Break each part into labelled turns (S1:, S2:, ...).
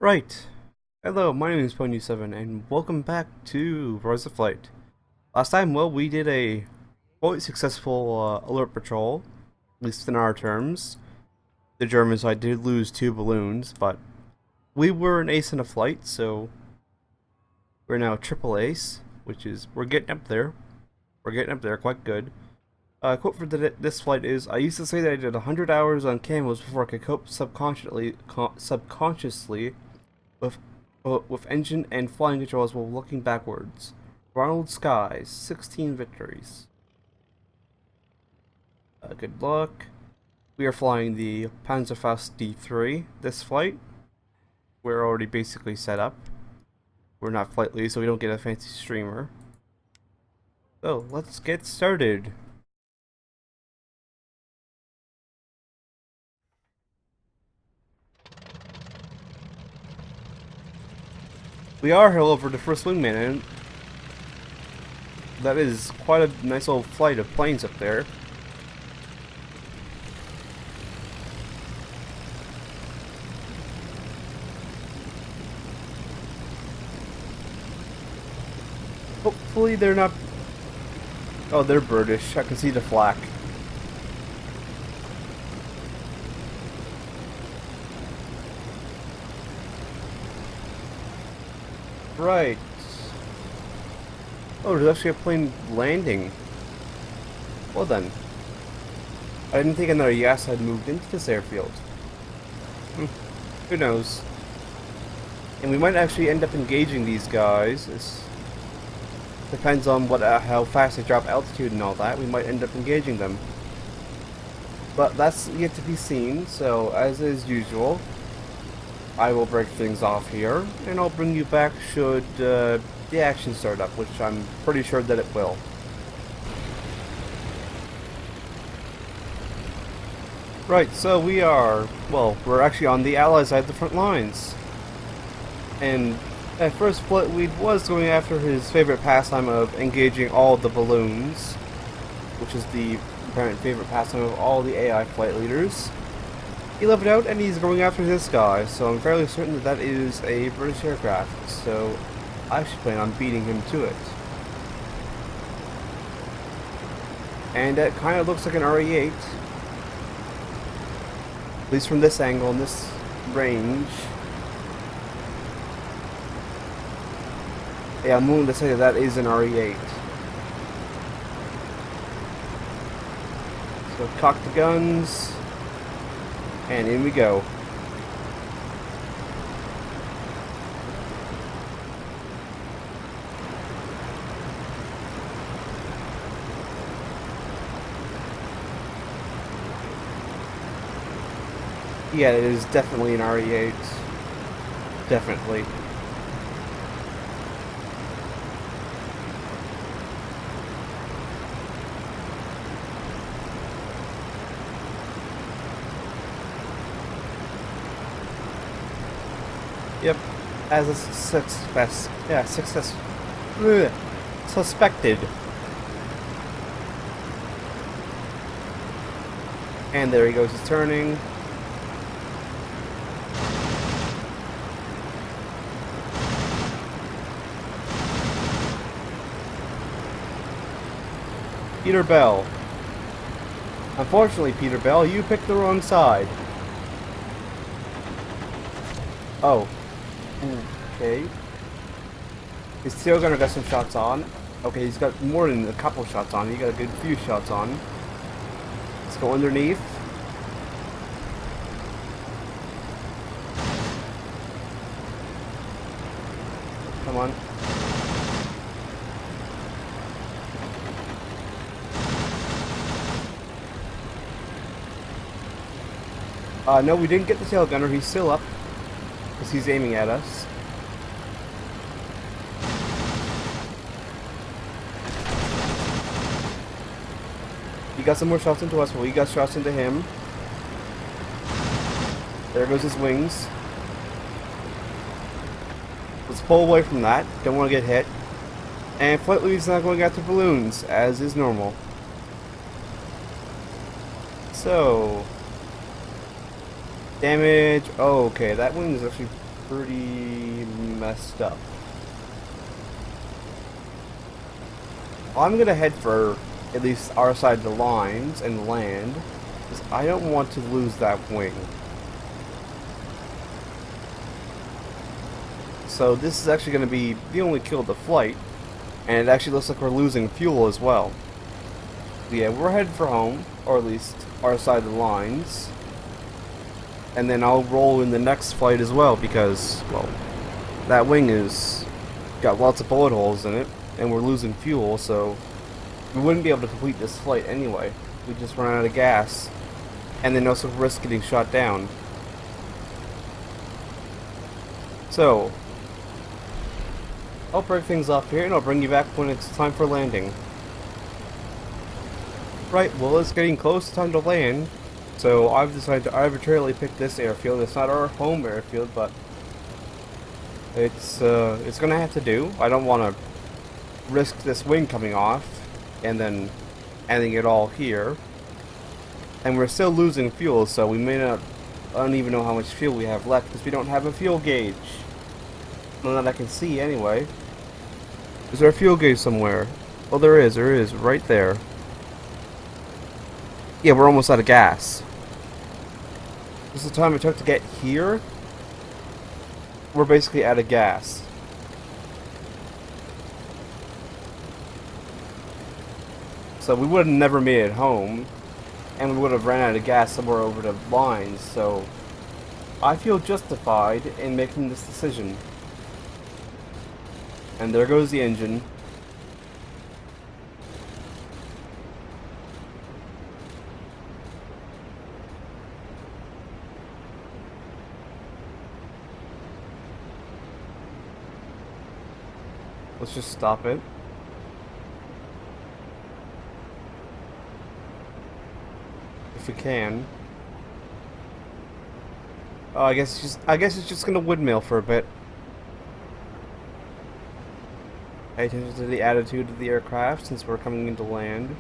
S1: Right. Hello, my name is Pwnyou 7 and welcome back to Rise of Flight. Last time, well, we did a quite successful alert patrol, at least in our terms. The Germans, I did lose 2 balloons, but we were an ace in a flight, so we're now triple ace, which is, we're getting up there. We're getting up there quite good. Quote for this flight is, I used to say that I did 100 hours on camos before I could cope subconsciously with with engine and flying controls while looking backwards. Ronald Skies, 16 victories. Good luck. We are flying the Panzerfaust D3 this flight. We're already basically set up. We're not flight lead, so we don't get a fancy streamer. So, let's get started. We are, however, the first wingman, and that is quite a nice little flight of planes up there. Hopefully they're not... Oh, they're British. I can see the flak. Right. Oh, there's actually a plane landing. Well then. I didn't think another Jasta had moved into this airfield. Who knows? And we might actually end up engaging these guys. It depends on how fast they drop altitude and all that. We might end up engaging them. But that's yet to be seen, so as is usual, I will break things off here, and I'll bring you back should the action start up, which I'm pretty sure that it will. Right, so we're actually on the Allies side of the front lines. And at first Fleetweed was going after his favorite pastime of engaging all the balloons, which is the apparent favorite pastime of all the AI flight leaders. He left it out and he's going after this guy, so I'm fairly certain that is a British aircraft, so I actually plan on beating him to it. And that kind of looks like an RE-8, at least from this angle and this range. Yeah, I'm willing to say that is an RE-8. So cock the guns. And in we go. Yeah, it is definitely an RE-8. Definitely. Yep, as a suspected. And there he goes, he's turning. Peter Bell. Unfortunately, Peter Bell, you picked the wrong side. Oh. Okay. He's still gonna get some shots on. Okay, he's got more than a couple shots on. He got a good few shots on. Let's go underneath. Come on. No, we didn't get the tail gunner. He's still up. Because he's aiming at us. He got some more shots into us, but we got shots into him. There goes his wings. Let's pull away from that. Don't want to get hit. And Flight Lead's not going after balloons, as is normal. So... damage. Oh, okay, that wing is actually pretty messed up. I'm gonna head for at least our side of the lines and land, because I don't want to lose that wing. So this is actually going to be the only kill of the flight, and it actually looks like we're losing fuel as well. Yeah, we're headed for home, or at least our side of the lines. And then I'll roll in the next flight as well, because, well, that wing is got lots of bullet holes in it, and we're losing fuel, so we wouldn't be able to complete this flight anyway. We just run out of gas, and then also risk getting shot down. So, I'll break things off here, and I'll bring you back when it's time for landing. Right, well, it's getting close to time to land, so I've decided to arbitrarily pick this airfield. It's not our home airfield, but it's gonna have to do. I don't want to risk this wing coming off, and then ending it all here. And we're still losing fuel, so we may not... I don't even know how much fuel we have left, because we don't have a fuel gauge. None that I can see, anyway. Is there a fuel gauge somewhere? Oh, there is, right there. Yeah, we're almost out of gas. This is the time it took to get here. We're basically out of gas. So we would have never made it home, and we would have ran out of gas somewhere over the lines, so I feel justified in making this decision. And there goes the engine. Let's just stop it. If we can. Oh, I guess it's just gonna windmill for a bit. Pay attention to the attitude of the aircraft since we're coming into land.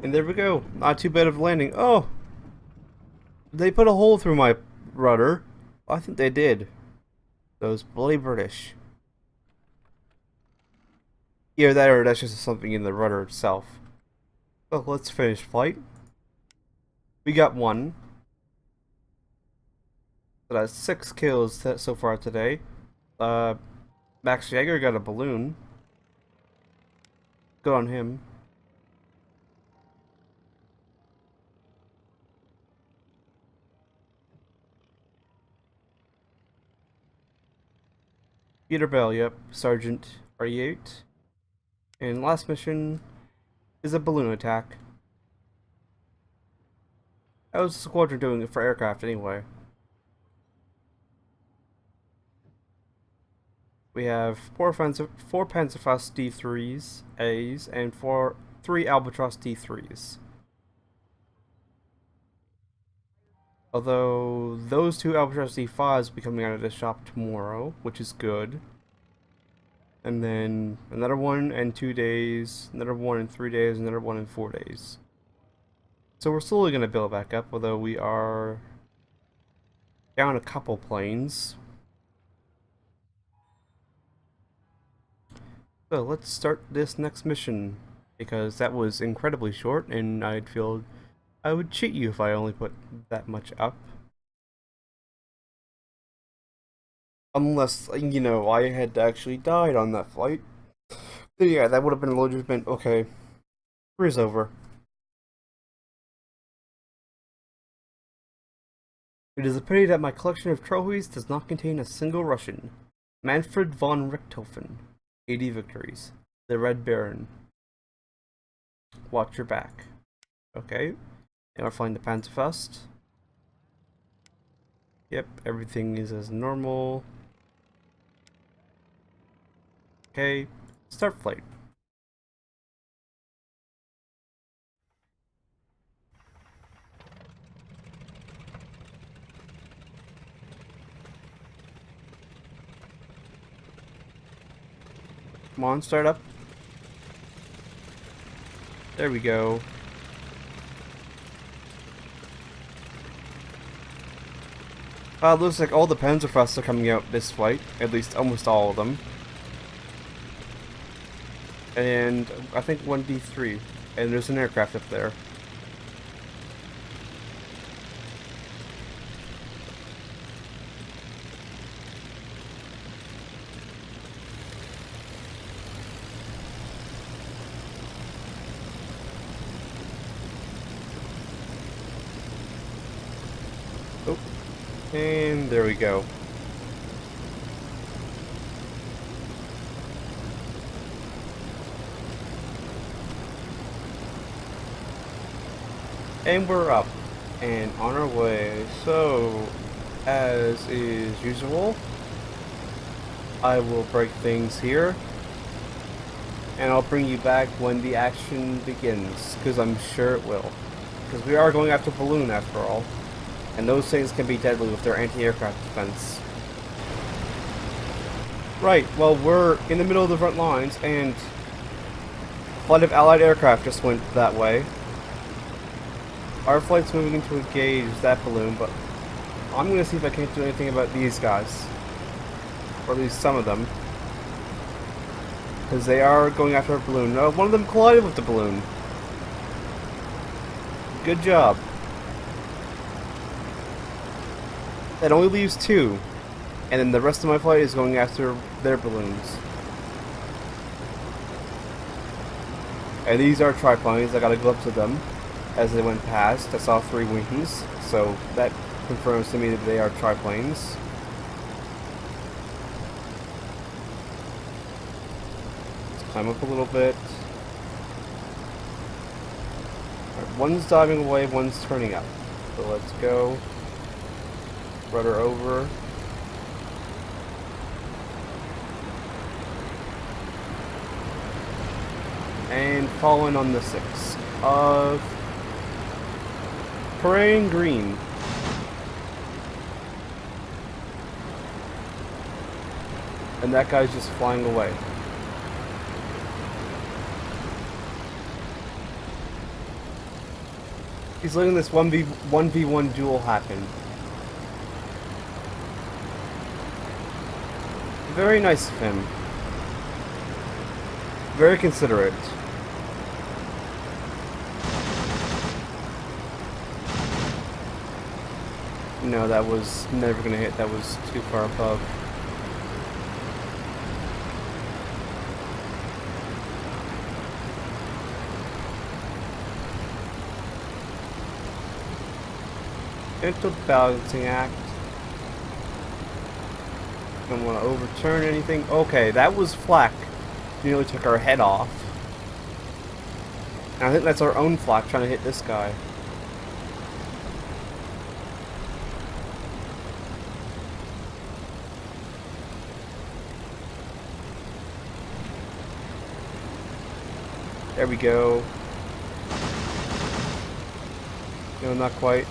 S1: And there we go. Not too bad of landing. Oh! They put a hole through my rudder. I think they did. Those bloody British. Either that or that's just something in the rudder itself. Well, let's finish flight. We got one. So that's 6 kills so far today. Max Jaeger got a balloon. Good on him. Peter Bell, yep. Sergeant RE8. And last mission is a balloon attack. How was the squadron doing it for aircraft anyway? We have 4 Panzerfaust D3s, A's, and 3 Albatross D3s. Although those 2 Albatross D5s will be coming out of the shop tomorrow, which is good. And then another one in 2 days, another one in 3 days, another one in 4 days. So we're slowly going to build back up, although we are down a couple planes. So let's start this next mission, because that was incredibly short, and I'd feel I would cheat you if I only put that much up. Unless, you know, I had actually died on that flight. Then yeah, that would have been a legitimate, okay, career's over. It is a pity that my collection of trophies does not contain a single Russian. Manfred von Richthofen. 80 victories. The Red Baron. Watch your back. Okay. And we're flying the Panzerfaust. Yep, everything is as normal. Okay, start flight. Come on, start up. There we go. Looks like all the Panzer thrusts are coming out this flight. At least almost all of them. And I think 1D3. And there's an aircraft up there. Oh, and there we go. And we're up and on our way. So, as is usual, I will break things here. And I'll bring you back when the action begins, because I'm sure it will. Because we are going after balloon after all. And those things can be deadly with their anti-aircraft defense. Right, well, we're in the middle of the front lines, and a flood of allied aircraft just went that way. Our flight's moving to engage that balloon, but I'm going to see if I can't do anything about these guys. Or at least some of them. Because they are going after a balloon. No, one of them collided with the balloon. Good job. That only leaves 2. And then the rest of my flight is going after their balloons. And these are triplanes. I gotta go up to them. As they went past, I saw 3 wings. So that confirms to me that they are triplanes. Let's climb up a little bit. Right, one's diving away, one's turning up. So let's go. Rudder over. And fall in on the 6 of Praying Green. And that guy's just flying away. He's letting this 1v1 duel happen. Very nice of him. Very considerate. No, that was never gonna hit. That was too far above. Gentle balancing act. Don't want to overturn anything. Okay, that was flak. Nearly took our head off. And I think that's our own flak trying to hit this guy. There we go. No, not quite.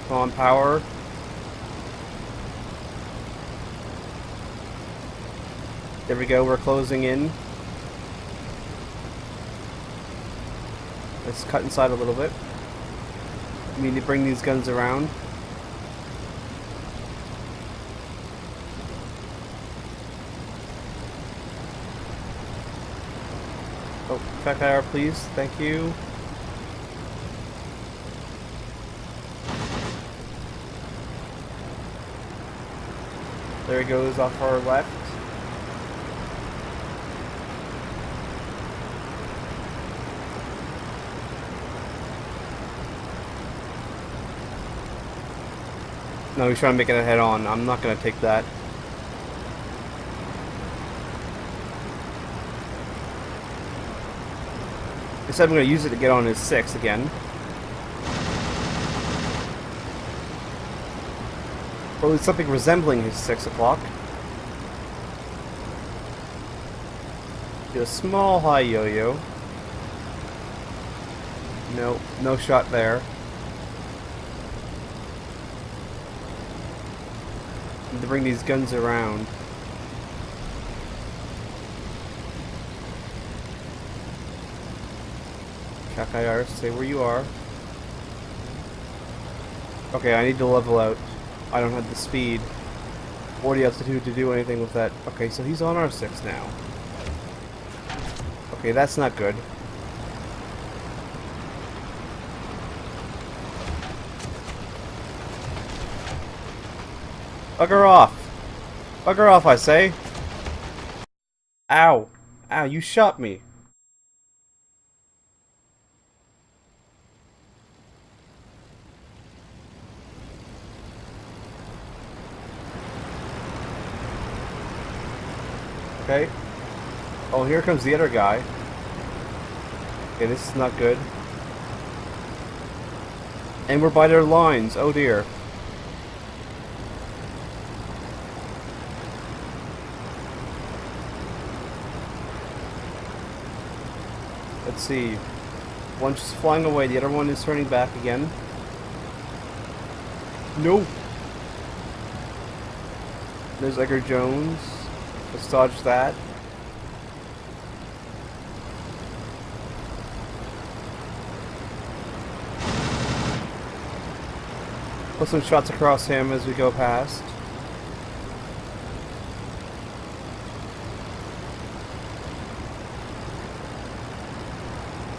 S1: Come on, power. There we go, we're closing in. Let's cut inside a little bit. We need to bring these guns around. Oh, track IR please, thank you. There he goes off our left. No, he's trying to make it a head on. I'm not going to take that. Instead, I'm going to use it to get on his 6 again. Or at least something resembling his 6 o'clock. Do a small high yo-yo. Nope, no shot there. Need to bring these guns around. Kakayar, stay where you are. Okay, I need to level out. I don't have the speed or the altitude to do anything with that. Okay, so he's on R6 now. Okay, that's not good. Bugger off! Bugger off, I say! Ow! Ow, you shot me! Okay. Oh, here comes the other guy. Okay, this is not good. And we're by their lines. Oh dear. Let's see. One's just flying away, the other one is turning back again. No! There's Edgar Jones. Let's dodge that. Put some shots across him as we go past.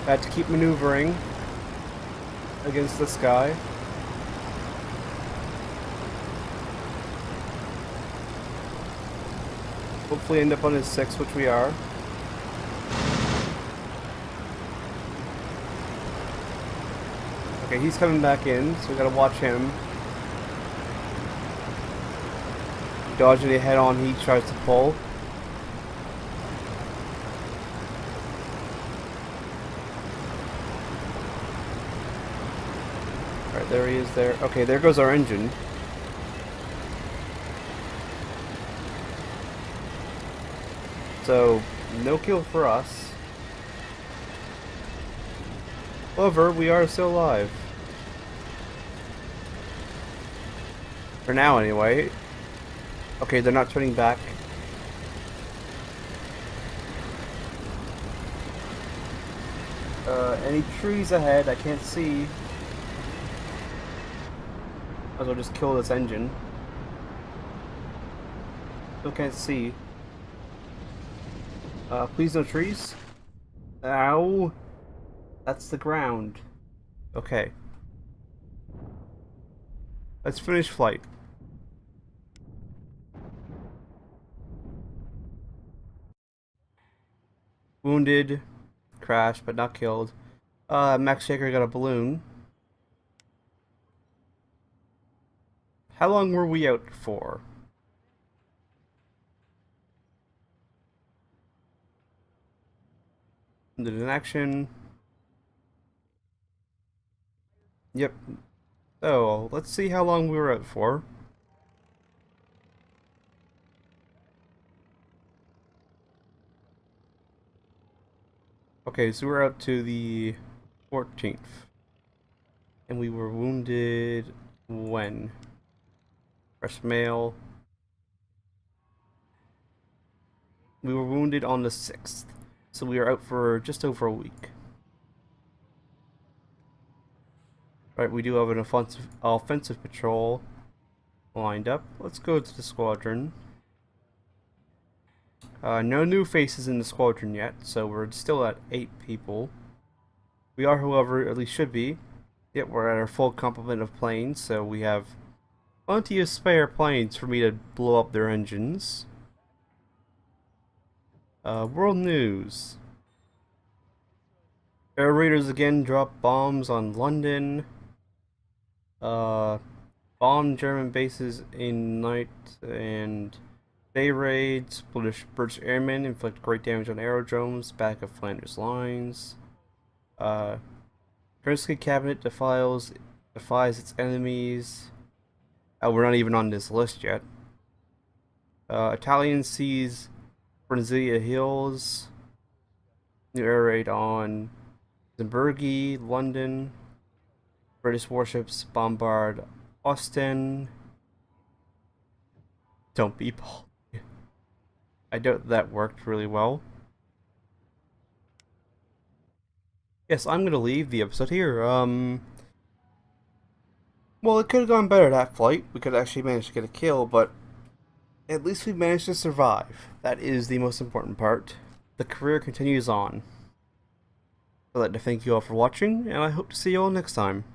S1: Had to keep maneuvering against this guy. Hopefully end up on his 6, which we are. Okay, he's coming back in, so we gotta watch him. Dodging the head-on he tries to pull. Alright, there he is there. Okay, there goes our engine. So, no kill for us. However, we are still alive. For now, anyway. Okay, they're not turning back. Any trees ahead? I can't see. Might as well just kill this engine. Still can't see. Please no trees. Ow! That's the ground. Okay. Let's finish flight. Wounded. Crashed, but not killed. Max Shaker got a balloon. How long were we out for? Did an action. Yep. Oh, let's see how long we were out for. Okay, so we're out to the 14th. And we were wounded when? Fresh mail. We were wounded on the 6th. So we were out for just over a week. Right, we do have an offensive patrol lined up. Let's go to the squadron. No new faces in the squadron yet, so we're still at 8 people. We are, however, at least should be. Yep, we're at our full complement of planes, so we have plenty of spare planes for me to blow up their engines. World news. Air raiders again drop bombs on London. Bomb German bases in night and day raids. British airmen inflict great damage on aerodromes back of Flanders lines. Kerensky cabinet defies its enemies. We're not even on this list yet. Italians seize Brasilia Hills. New air raid on Zemburgi, London. British warships bombard Ostend. Don't be Paul. I doubt that worked really well. yes, I'm gonna leave the episode here. Well, it could have gone better that flight. We could actually manage to get a kill, but at least we managed to survive. That is the most important part. The career continues on. I'd like to thank you all for watching, and I hope to see you all next time.